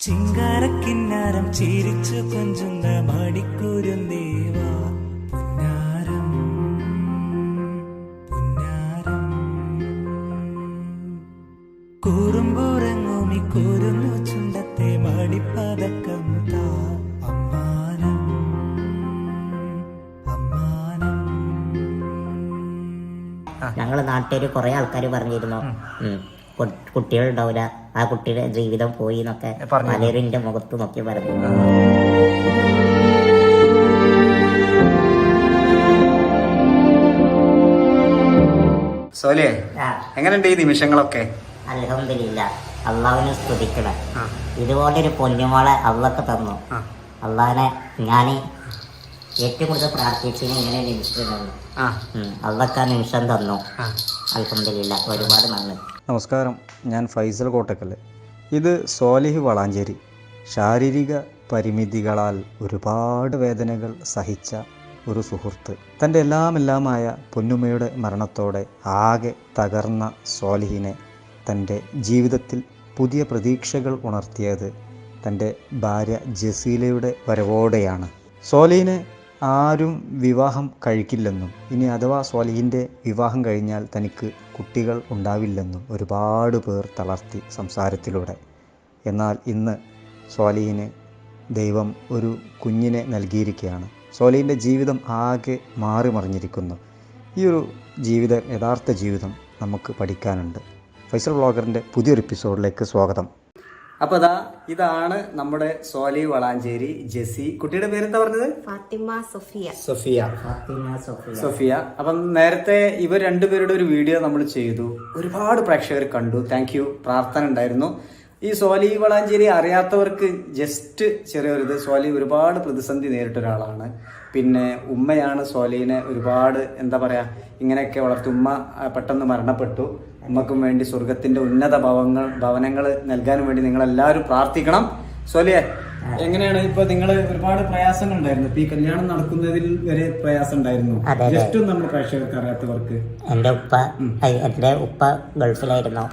ചിങ്കാരക്കിന്നാരം ചിരിച്ചു കൊഞ്ചുന്ന മടിക്കൂരുന്നേവാ പുന്നാരം പുന്നാരം കൂറുമ്പുറങ്ങൂമി കൂരുന്നു ചുണ്ടത്തെ മടിപ്പതക്കം താ അമ്മാനം അമ്മാനം. ഞങ്ങളെ നാട്ടുകാർ കുറെ ആൾക്കാർ പറഞ്ഞിരുന്നു കുട്ടികളുണ്ടാവില്ല, ആ കുട്ടിയുടെ ജീവിതം പോയി എന്നൊക്കെ പലരും എന്റെ മുഖത്ത് നോക്കി പറഞ്ഞു. സോലിയെ, എങ്ങനെയുണ്ട് ഈ നിമിഷങ്ങളൊക്കെ? അൽഹംദുലില്ലാ, അള്ളാഹുവിനെ സ്തുതിക്കണം. ഇതുപോലെ ഒരു പൊന്നുമോളെ അള്ളക്ക് തന്നു. അള്ളാഹിനെ ഞാൻ ഏറ്റവും കൂടുതൽ പ്രാർത്ഥിച്ചതിന് ഇങ്ങനെ നിമിഷം അള്ളക്ക് ആ നിമിഷം തന്നു. അൽഹംദുലില്ലാ, ഒരുപാട് നന്ദി. നമസ്കാരം, ഞാൻ ഫൈസൽ കോട്ടക്കൽ. ഇത് സോലിഹ് വളാഞ്ചേരി. ശാരീരിക പരിമിതികളാൽ ഒരുപാട് വേദനകൾ സഹിച്ച ഒരു സുഹൃത്ത്. തൻ്റെ എല്ലാമായ പൊന്നുമ്മയുടെ മരണത്തോടെ ആകെ തകർന്ന സോലിഹിനെ തൻ്റെ ജീവിതത്തിൽ പുതിയ പ്രതീക്ഷകൾ ഉണർത്തിയത് തൻ്റെ ഭാര്യ ജസീലയുടെ വരവോടെയാണ്. സോലിഹിനെ ആരും വിവാഹം കഴിക്കില്ലെന്നും ഇനി അഥവാ സോലിഹിൻ്റെ വിവാഹം കഴിഞ്ഞാൽ തനിക്ക് കുട്ടികൾ ഉണ്ടാവില്ലെന്നും ഒരുപാട് പേർ തളർത്തി സംസാരത്തിലൂടെ. എന്നാൽ ഇന്ന് സോലിഹിന് ദൈവം ഒരു കുഞ്ഞിനെ നൽകിയിരിക്കുകയാണ്. സോലിഹിൻ്റെ ജീവിതം ആകെ മാറി മറിഞ്ഞിരിക്കുന്നു. ഈ ഒരു യഥാർത്ഥ ജീവിതം നമുക്ക് പഠിക്കാനുണ്ട്. ഫൈസൽ വ്ളോഗറിൻ്റെ പുതിയൊരു എപ്പിസോഡിലേക്ക് സ്വാഗതം. അപ്പൊ ഇതാണ് നമ്മുടെ സോലിഹ് വളാഞ്ചേരി ജെസി. കുട്ടിയുടെ പേരെന്താ പറഞ്ഞത്? സൊഫിയ. അപ്പം നേരത്തെ ഇവർ രണ്ടുപേരുടെ ഒരു വീഡിയോ നമ്മൾ ചെയ്തു, ഒരുപാട് പ്രേക്ഷകർ കണ്ടു. Thank you. പ്രാർത്ഥന ഉണ്ടായിരുന്നു. ഈ സോലിഹ് വളാഞ്ചേരി അറിയാത്തവർക്ക് ജസ്റ്റ് ചെറിയൊരിത്. സോലിഹ് ഒരുപാട് പ്രതിസന്ധി നേരിട്ട ഒരാളാണ്. പിന്നെ ഉമ്മയാണ് സോലിഹിനെ ഒരുപാട് ഇങ്ങനെയൊക്കെ വളർത്തി. ഉമ്മ പെട്ടെന്ന് മരണപ്പെട്ടു. ഉമ്മക്കും വേണ്ടി സ്വർഗത്തിന്റെ ഉന്നത ഭവനങ്ങൾ നൽകാനും വേണ്ടി നിങ്ങൾ എല്ലാവരും പ്രാർത്ഥിക്കണം. സോലിയെ, എങ്ങനെയാണ് ഇപ്പൊ നിങ്ങൾ ഒരുപാട് പ്രയാസങ്ങൾ ഉണ്ടായിരുന്നു. ഇപ്പൊ ഈ കല്യാണം നടക്കുന്നതിൽ വരെ പ്രയാസം ഉണ്ടായിരുന്നു. ജസ്റ്റ് നമ്മൾ പ്രേക്ഷകർക്ക് അറിയാത്തവർക്ക്. എന്റെ ഉപ്പ ഗൾഫിലായിരുന്നു,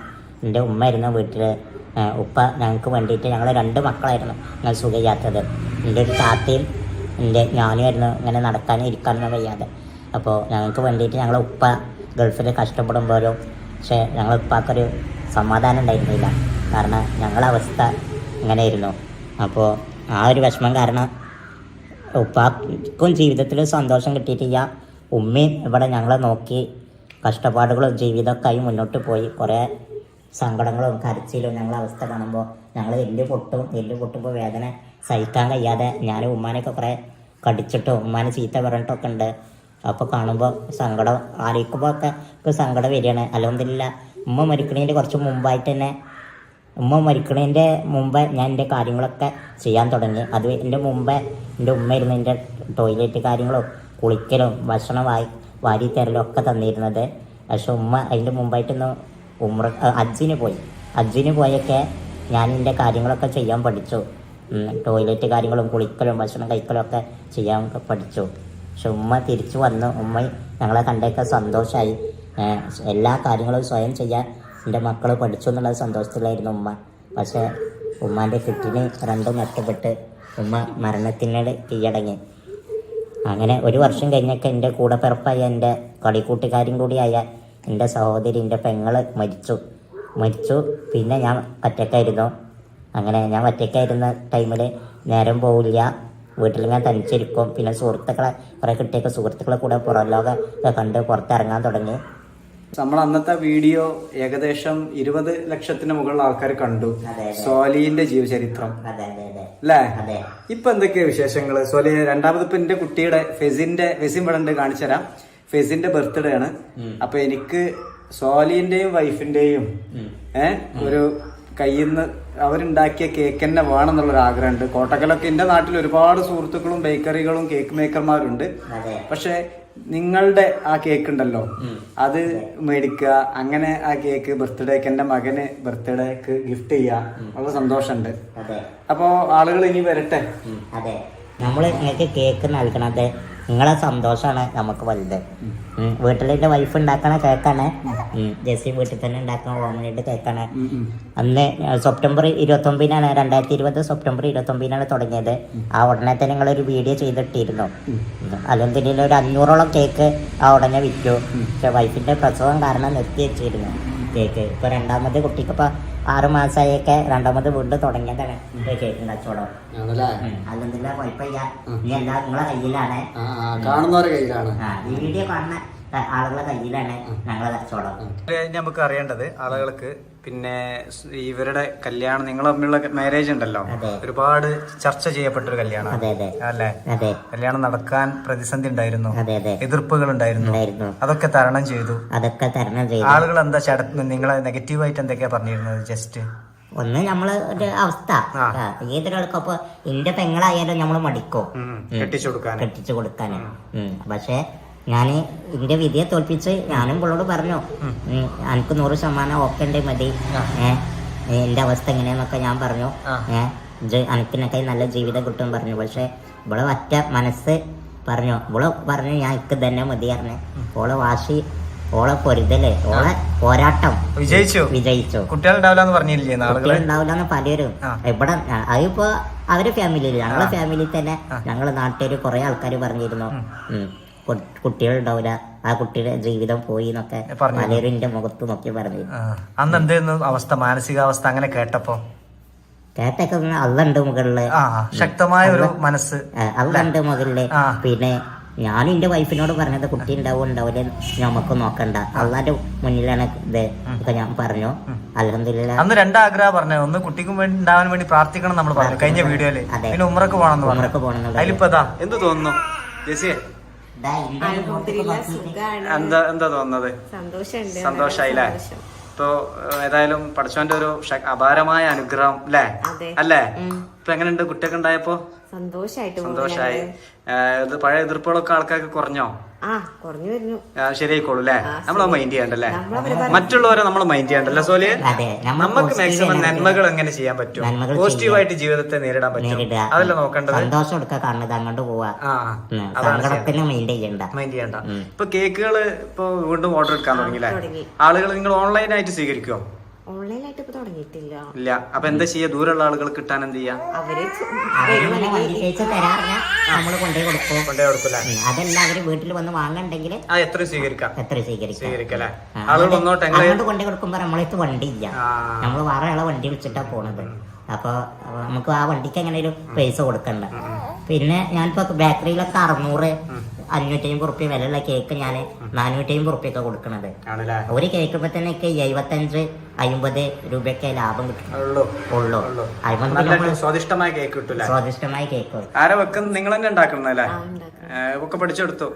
എന്റെ ഉമ്മ ആയിരുന്നു വീട്ടില്. ഉപ്പ ഞങ്ങൾക്ക് വേണ്ടിയിട്ട്, ഞങ്ങൾ 2 മക്കളായിരുന്നു ഞാൻ സുഖമില്ലാത്തത്. എൻ്റെ ഒരു താത്തയും ഞാനുമായിരുന്നു ഇങ്ങനെ നടക്കാനും ഇരിക്കാനൊന്നും വയ്യാതെ. അപ്പോൾ ഞങ്ങൾക്ക് വേണ്ടിയിട്ട് ഞങ്ങളെ ഉപ്പ ഗൾഫിൽ കഷ്ടപ്പെടുമ്പോഴും പക്ഷേ ഞങ്ങളെ ഉപ്പാക്കൊരു സമാധാനം ഉണ്ടായിരുന്നില്ല. കാരണം ഞങ്ങളെ അവസ്ഥ ഇങ്ങനെയായിരുന്നു. അപ്പോൾ ആ ഒരു വിഷമം കാരണം ഉപ്പാക്കും ജീവിതത്തിൽ സന്തോഷം കിട്ടിയിട്ടില്ല. ഉമ്മയും ഇവിടെ ഞങ്ങളെ നോക്കി കഷ്ടപ്പാടുകളും ജീവിതമൊക്കെ ആയി മുന്നോട്ട് പോയി. കുറേ സങ്കടങ്ങളും കരച്ചിലും ഞങ്ങളെ അവസ്ഥ കാണുമ്പോൾ ഞങ്ങൾ എല്ല് പൊട്ടുമ്പോൾ വേദന സഹിക്കാൻ കഴിയാതെ ഞാൻ ഉമ്മാനെയൊക്കെ കുറേ കടിച്ചിട്ടും ഉമ്മാനെ ചീത്ത പറഞ്ഞിട്ടൊക്കെ ഉണ്ട്. അപ്പോൾ കാണുമ്പോൾ സങ്കടം ആലോചിക്കുമ്പോൾ ഒക്കെ സങ്കടം വരികയാണ്. അൽഹംദുലില്ലാ, ഉമ്മ മരിക്കണതിൻ്റെ കുറച്ച് മുമ്പായിട്ട് തന്നെ, ഉമ്മ മരിക്കണതിൻ്റെ മുമ്പേ ഞാൻ എൻ്റെ കാര്യങ്ങളൊക്കെ ചെയ്യാൻ തുടങ്ങി. അത് എൻ്റെ മുമ്പേ എൻ്റെ ഉമ്മ ഇരുന്ന് എൻ്റെ ടോയ്ലറ്റ് കാര്യങ്ങളും കുളിക്കലും ഭക്ഷണം വാരി തരലും ഒക്കെ തന്നിരുന്നത്. പക്ഷെ ഉമ്മ അതിൻ്റെ മുമ്പായിട്ടൊന്ന് ഹജ്ജിന് പോയൊക്കെ ഞാൻ എൻ്റെ കാര്യങ്ങളൊക്കെ ചെയ്യാൻ പഠിച്ചു. ടോയ്ലറ്റ് കാര്യങ്ങളും കുളിക്കലും ഭക്ഷണം കഴിക്കലും ഒക്കെ ചെയ്യാൻ പഠിച്ചു. പക്ഷെ ഉമ്മ തിരിച്ചു വന്നു. ഉമ്മ ഞങ്ങളെ കണ്ടൊക്കെ സന്തോഷമായി. എല്ലാ കാര്യങ്ങളും സ്വയം ചെയ്യാൻ എൻ്റെ മക്കൾ പഠിച്ചു എന്നുള്ള സന്തോഷത്തിലായിരുന്നു ഉമ്മ. പക്ഷേ ഉമ്മാൻ്റെ കിഡ്നി 2 നഷ്ടപ്പെട്ട് ഉമ്മ മരണത്തിനോട് കീഴടങ്ങി. അങ്ങനെ 1 വർഷം കഴിഞ്ഞൊക്കെ എൻ്റെ കൂടെ പിറപ്പായ എൻ്റെ കളിക്കൂട്ടുകാരും കൂടിയായ എൻ്റെ സഹോദരി, എൻ്റെ പെങ്ങൾ മരിച്ചു. പിന്നെ ഞാൻ ഒറ്റയ്ക്കായിരുന്നു. അങ്ങനെ ഞാൻ ഒറ്റയ്ക്കായിരുന്ന ടൈമിൽ നേരം പോവില്ല, വീട്ടിൽ ഞാൻ തനിച്ചിരിക്കും. പിന്നെ കുറേ കിട്ടിയൊക്കെ സുഹൃത്തുക്കളെ കൂടെ പുറം ലോകം കണ്ട് പുറത്തിറങ്ങാൻ തുടങ്ങി. നമ്മൾ അന്നത്തെ വീഡിയോ ഏകദേശം 20 ലക്ഷത്തിന് മുകളിൽ ആൾക്കാർ കണ്ടു. സോലിഹിന്റെ ജീവചരിത്രം അല്ലേ? ഇപ്പൊ എന്തൊക്കെയാ വിശേഷങ്ങള് സോലിഹ്? രണ്ടാമത് ഇപ്പൊ എന്റെ കുട്ടിയുടെ ഫെസിൻ ഇവിടെ ഉണ്ട്, കാണിച്ചു തരാം. ഫെസിന്റെ ബർത്ത്ഡേ ആണ്. അപ്പൊ എനിക്ക് സോലിഹിന്റെയും വൈഫിന്റെയും ഒരു കയ്യിൽ നിന്ന് അവരുണ്ടാക്കിയ കേക്ക് തന്നെ വേണം എന്നുള്ളൊരു ആഗ്രഹമുണ്ട്. കോട്ടക്കലൊക്കെ എൻ്റെ നാട്ടിൽ ഒരുപാട് സുഹൃത്തുക്കളും ബേക്കറികളും കേക്ക് മേക്കർമാരുണ്ട്. പക്ഷെ നിങ്ങളുടെ ആ കേക്ക് ഉണ്ടല്ലോ, അത് മേടിക്കുക, അങ്ങനെ ആ കേക്ക് ബർത്ത്ഡേക്ക് എൻ്റെ മകന് ബർത്ത്ഡേക്ക് ഗിഫ്റ്റ് ചെയ്യുക, വളരെ സന്തോഷമുണ്ട്. അപ്പോ ആളുകൾ ഇനി വരട്ടെ. അതെ, നമ്മൾ നിങ്ങൾക്ക് കേക്ക് നൽകണത് നിങ്ങളെ സന്തോഷമാണ് നമുക്ക് വലുത്. വീട്ടിൽ എൻ്റെ വൈഫ് ഉണ്ടാക്കണ കേക്കാണ്, ജെസ്സി വീട്ടിൽ തന്നെ ഉണ്ടാക്കണ ഓംലേറ്റ് കേക്കാണ്. അന്ന് സെപ്റ്റംബർ 29 2020 സെപ്റ്റംബർ 29 തുടങ്ങിയത്. ആ ഉടനെ തന്നെ നിങ്ങളൊരു വീഡിയോ ചെയ്തിട്ടിരുന്നു. അല്ലെങ്കിൽ ഒരു 500ഓളം കേക്ക് ആ ഉടനെ വിറ്റു. പക്ഷെ വൈഫിന്റെ പ്രസവം കാരണം നിർത്തി വെച്ചിരുന്നു കേക്ക്. ഇപ്പൊ രണ്ടാമത് കുട്ടിക്ക് ഇപ്പൊ 6 മാസമായൊക്കെ രണ്ടാമത് വീണ്ടും തുടങ്ങിയതാണ് കേക്ക് കച്ചവടം. അല്ലെങ്കിൽ കുഴപ്പമില്ല, ഇനി എല്ലാം നിങ്ങളെ കയ്യിലാണ്, കാണുന്നവരുടെ കയ്യിലാണ്, ഈ വീഡിയോ കാണുന്ന ആളുകളുടെ കയ്യിലാണ് ഞങ്ങളെ കച്ചവടം. നമുക്ക് അറിയേണ്ടത് ആളുകൾക്ക് പിന്നെ ഇവരുടെ കല്യാണം, നിങ്ങൾ തമ്മിലുള്ള മാരേജ് ഉണ്ടല്ലോ, ഒരുപാട് ചർച്ച ചെയ്യപ്പെട്ടൊരു കല്യാണം അല്ലേ? കല്യാണം നടക്കാൻ പ്രതിസന്ധി ഉണ്ടായിരുന്നു, എതിർപ്പുകൾ ഉണ്ടായിരുന്നു, അതൊക്കെ തരണം ചെയ്തു. ആളുകൾ എന്താ നിങ്ങളെ നെഗറ്റീവായിട്ട് എന്തൊക്കെയാ പറഞ്ഞിരുന്നത്? ജസ്റ്റ് ഒന്ന് നമ്മള് ഒരു അവസ്ഥ ഏതൊരാൾക്കപ്പൊ എന്റെ പെങ്ങളായാലും നമ്മള് മടിക്കോ കെട്ടിച്ചു കൊടുക്കാന്. പക്ഷെ ഞാൻ എന്റെ വിധിയെ തോൽപ്പിച്ച് ഞാനും പുള്ളോട് പറഞ്ഞു, എനിക്ക് 100% ഓക്കെ മതി, എന്റെ അവസ്ഥ എങ്ങനെയാന്നൊക്കെ ഞാൻ പറഞ്ഞു. എനിക്കിനൊക്കെ നല്ല ജീവിതം കിട്ടും പറഞ്ഞു. പക്ഷെ ഇവിടെ ഒറ്റ മനസ്സ് പറഞ്ഞു, ഇവിടെ പറഞ്ഞു ഞാൻ എനിക്ക് തന്നെ മതി പറഞ്ഞു. ഓളെ വാശി, ഓളെ പൊരുതല്, ഓളെ പോരാട്ടം വിജയിച്ചു. കുട്ടികളുണ്ടാവില്ലെന്ന് പലരും ഇവിടെ. അതിപ്പോ അവരെ ഫാമിലിയിൽ, ഞങ്ങളെ ഫാമിലിയിൽ തന്നെ ഞങ്ങളെ നാട്ടിൽ കുറെ ആൾക്കാർ പറഞ്ഞിരുന്നു കുട്ടികളുണ്ടാവില്ല, ആ കുട്ടിയുടെ ജീവിതം പോയി എന്നൊക്കെ പലരും എന്റെ മുഖത്ത് നോക്കി പറഞ്ഞു. അന്ന് എന്തായിരുന്നു അവസ്ഥ, മാനസികാവസ്ഥ? അങ്ങനെ കേട്ടൊക്കെ അള്ളുണ്ട് മുകളില്, ശക്തമായ ഒരു മനസ്സ് അള്ളുണ്ട് മുകളില്. പിന്നെ ഞാൻ എന്റെ വൈഫിനോട് പറഞ്ഞത് കുട്ടി ഉണ്ടാവില്ല നമുക്ക് നോക്കണ്ട, അള്ളാന്റെ മുന്നിലാണ് ഇത് ഒക്കെ ഞാൻ പറഞ്ഞു. അൽഹംദുലില്ലാ. അന്ന് രണ്ടാഗ്രഹം പറഞ്ഞു, ഒന്ന് കുട്ടിക്കും വേണ്ടി ഉണ്ടാവാൻ വേണ്ടി പ്രാർത്ഥിക്കണം നമ്മൾ പറഞ്ഞു കഴിഞ്ഞ വീഡിയോയില്. പിന്നെ ഉമ്രക്ക് പോകണം. അതിലിപ്പോ എന്ത് തോന്നുന്നു ജെസ്സിയെ? എന്താ തോന്നുന്നത്? സന്തോഷായില്ലേ? ഇപ്പൊ ഏതായാലും പഠിച്ചവന്റെ ഒരു അപാരമായ അനുഗ്രഹം അല്ലേ? ഇപ്പൊ എങ്ങനെയുണ്ട് കുട്ടിയൊക്കെ ഉണ്ടായപ്പോ? സന്തോഷായി. പഴയ എതിർപ്പുകളൊക്കെ ആൾക്കാർക്ക് കുറഞ്ഞോ? ശരിയായിക്കോളൂ അല്ലേ? നമ്മൾ മൈൻഡ് ചെയ്യണ്ടല്ലേ, മറ്റുള്ളവരെ നമ്മൾ മൈൻഡ് ചെയ്യണ്ടല്ലേ സോലിയെ? നമുക്ക് മാക്സിമം നന്മകൾ എങ്ങനെ ചെയ്യാൻ പറ്റും, പോസിറ്റീവായിട്ട് ജീവിതത്തെ നേരിടാൻ പറ്റും, അതല്ല നോക്കേണ്ടത്. മൈൻഡ് ചെയ്യണ്ട. ഇപ്പൊ കേക്കുകള് ഇപ്പൊ വീണ്ടും ഓർഡർ എടുക്കാൻ തുടങ്ങിയില്ലേ ആളുകൾ? നിങ്ങൾ ഓൺലൈനായിട്ട് സ്വീകരിക്കുമോ? ഓൺലൈനായിട്ട് ഇപ്പൊ തുടങ്ങിയിട്ടില്ല. ഇല്ല. അപ്പൊ എന്താ ചെയ്യാ? ദൂരമുള്ള ആളുകൾ കിട്ടാൻ എന്ത് ചെയ്യാ? അതെല്ലാവരും വീട്ടിൽ വന്ന് വാങ്ങണ്ടെങ്കിൽ എത്ര സ്വീകരിക്കാം? സ്വീകരിക്കല്ലേ? ആളുകൾ അങ്ങോട്ട് കൊണ്ടേ കൊടുക്കുമ്പോ നമ്മളെടുത്ത് വണ്ടിയില്ല, നമ്മള് വേറെ ആളെ വണ്ടി വിളിച്ചിട്ടാ പോണത്. അപ്പൊ നമുക്ക് ആ വണ്ടിക്ക് എങ്ങനെയും പൈസ കൊടുക്കണ്ട. പിന്നെ ഞാനിപ്പോ ബേക്കറിയിലൊക്കെ 600 550 റുപ്യ വിലയുള്ള കേക്ക് ഞാൻ 450 റുപ്യൊക്കെ കൊടുക്കണത്. ഒരു കേക്ക് തന്നെ 75-50 രൂപയൊക്കെ ലാഭം കിട്ടുള്ളൂ. സ്വാദിഷ്ടമായ കേക്ക് കിട്ടില്ല. സ്വാദിഷ്ടമായ കേക്ക് ആരാ വെക്കുന്നത്? നിങ്ങൾ തന്നെ ഉണ്ടാക്കുന്നല്ലേ? ഒക്കെ പഠിച്ചെടുത്തു.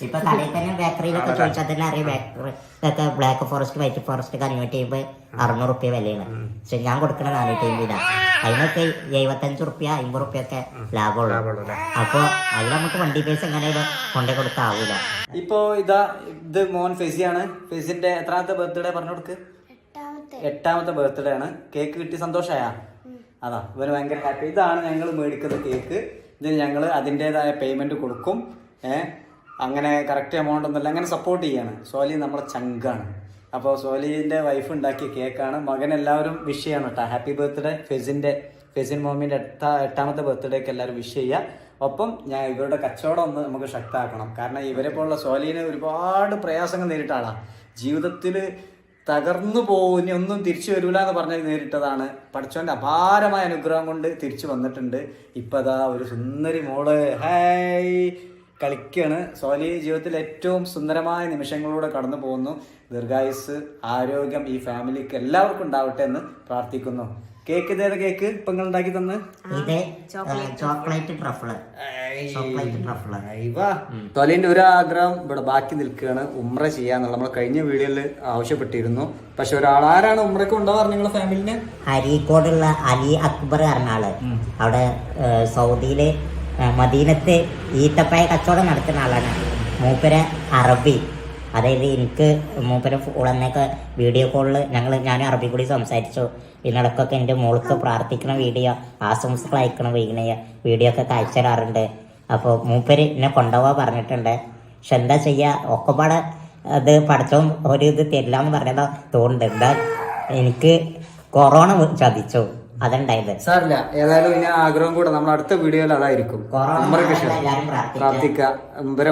ഇപ്പൊ കടയിൽ തന്നെ ബേക്കറിയിലൊക്കെ ചോദിച്ചാൽ തന്നെ അറിയാം, ബേക്കറി ഒക്കെ ബ്ലാക്ക് ഫോറസ്റ്റ് വൈറ്റ് ഫോറസ്റ്റ് 550 600 റുപ്യ വിലയാണ്. പക്ഷെ ഞാൻ കൊടുക്കണ 450. അതിനൊക്കെ 75 റുപ്യ 50 റുപ്യൊക്കെ ലാഭമുള്ളൂ. അപ്പൊ അതിൽ നമുക്ക് വണ്ടി പൈസ എങ്ങനെയാലും കൊണ്ടേ കൊടുക്കാവൂല. ഇപ്പൊ ഇത് മോൻ ഫെസിയാണ്. ഫെസിന്റെ എത്രാമത്തെ ബർത്ത്ഡേ പറഞ്ഞു കൊടുക്ക്? 8ാമത്തെ ബർത്ത്ഡേ ആണ്. കേക്ക് കിട്ടി സന്തോഷായ? അതാ ഇവന് ഭയങ്കര ഹാപ്പി. ഇതാണ് ഞങ്ങൾ മേടിക്കുന്ന കേക്ക്. ഇതിന് ഞങ്ങൾ അതിൻ്റെതായ പേയ്മെന്റ് കൊടുക്കും. അങ്ങനെ കറക്റ്റ് എമൗണ്ട് ഒന്നുമില്ല, അങ്ങനെ സപ്പോർട്ട് ചെയ്യാണ്. സോലി നമ്മളെ ചങ്കാണ്. അപ്പോൾ സോലിന്റെ വൈഫ് ഉണ്ടാക്കിയ കേക്കാണ്. മകൻ എല്ലാവരും വിഷ് ചെയ്യണം കേട്ടോ. ഹാപ്പി ബർത്ത്ഡേ ഫെസിൻ മോമിന്റെ 8ാമത്തെ ബർത്ത്ഡേക്ക് എല്ലാവരും വിഷ് ചെയ്യുക. ഒപ്പം ഞാൻ ഇവരുടെ കച്ചവടം ഒന്ന് നമുക്ക് ശക്തമാക്കണം. കാരണം ഇവരെ പോലുള്ള സോലിന് ഒരുപാട് പ്രയാസങ്ങൾ നേരിട്ടാണ് ജീവിതത്തിൽ. തകർന്നു പോകും, ഇനി ഒന്നും തിരിച്ചു വരൂല എന്ന് പറഞ്ഞ് നേരിട്ടതാണ്. പഠിച്ചവന്റെ അപാരമായ അനുഗ്രഹം കൊണ്ട് തിരിച്ചു വന്നിട്ടുണ്ട്. ഇപ്പതാ ഒരു സുന്ദരി മോള് കളിക്കാണ്. സോലി ജീവിതത്തിൽ ഏറ്റവും സുന്ദരമായ നിമിഷങ്ങളിലൂടെ കടന്നു പോകുന്നു. ദീർഘായുസ്, ആരോഗ്യം ഈ ഫാമിലിക്ക് എല്ലാവർക്കും ഉണ്ടാവട്ടെ എന്ന് പ്രാർത്ഥിക്കുന്നു. കേക്ക് ഇതേതാ കേക്ക് ഇപ്പൊ നിങ്ങൾ ഉണ്ടാക്കി തന്ന്? തൊലിന്റെ ഒരു ആഗ്രഹം ഇവിടെ ബാക്കി നിൽക്കുകയാണ്, ഉംറ ചെയ്യാന്നുള്ള. നമ്മൾ കഴിഞ്ഞ വീഡിയോയിൽ ആവശ്യപ്പെട്ടിരുന്നു. പക്ഷെ ആരാണ് ഉംറക്ക് കൊണ്ടുപോകാറ് നിങ്ങളെ ഫാമിലിനെ? അരീക്കോടുള്ള അലി അക്ബർ പറഞ്ഞ ആള്, അവിടെ സൗദിയില് മദീനത്ത് ഈത്തപ്പായ കച്ചവടം നടത്തുന്ന ആളാണ്. മൂപ്പര അറബി, അതായത് എനിക്ക് മൂപ്പര ഉളന്നൊക്കെ വീഡിയോ കോളിൽ ഞാൻ അറബി കൂടി സംസാരിച്ചു. ഇതിനിടക്കൊക്കെ എൻ്റെ മോൾക്ക് പ്രാർത്ഥിക്കണ വീഡിയോ, ആശംസകൾ അയക്കണ വീഡിയോ ഒക്കെ അയച്ചു തരാറുണ്ട്. അപ്പോൾ മൂപ്പര് എന്നെ കൊണ്ടുപോകാൻ പറഞ്ഞിട്ടുണ്ട്. പക്ഷെ എന്താ ചെയ്യുക, ഒക്കെപ്പാടെ അത് പഠിച്ചോ ഒരു ഇത് തരില്ല എന്ന് പറഞ്ഞതാ തോന്നുന്നുണ്ട്. എന്താ എനിക്ക് കൊറോണ ചതിച്ചു, അതുണ്ടായത്. സാറില്ല, ഏതായാലും ഇനി ആഗ്രഹം കൂടെ നമ്മൾ അടുത്ത വീഡിയോയിൽ അതായിരിക്കും. ഉമ്മറക്ക് എല്ലാവരും പ്രാർത്ഥിക്കുക,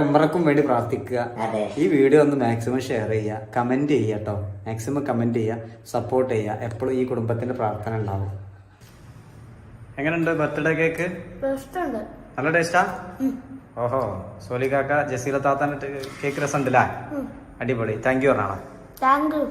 ഉമ്മറക്കും വേണ്ടി പ്രാർത്ഥിക്കുക. അതെ. ഈ വീഡിയോ ഒന്ന് മാക്സിമം ഷെയർ ചെയ്യുക, കമന്റ് ചെയ്യുക കേട്ടോ. മാക്സിമം കമന്റ് ചെയ്യുക, സപ്പോർട്ട് ചെയ്യുക. എപ്പോഴും ഈ കുടുംബത്തിന്റെ പ്രാർത്ഥന ഉണ്ടാവും. എങ്ങനെയുണ്ട് ബർത്ത്ഡേ കേക്ക്? നല്ല ടേസ്റ്റാ? ഓഹോ, സോലി കാക്ക ജസീല താത്താൻ കേക്ക് രസം ഉണ്ടല്ലേ? അടിപൊളി. താങ്ക് യു പറഞ്ഞാണോ? Thank U.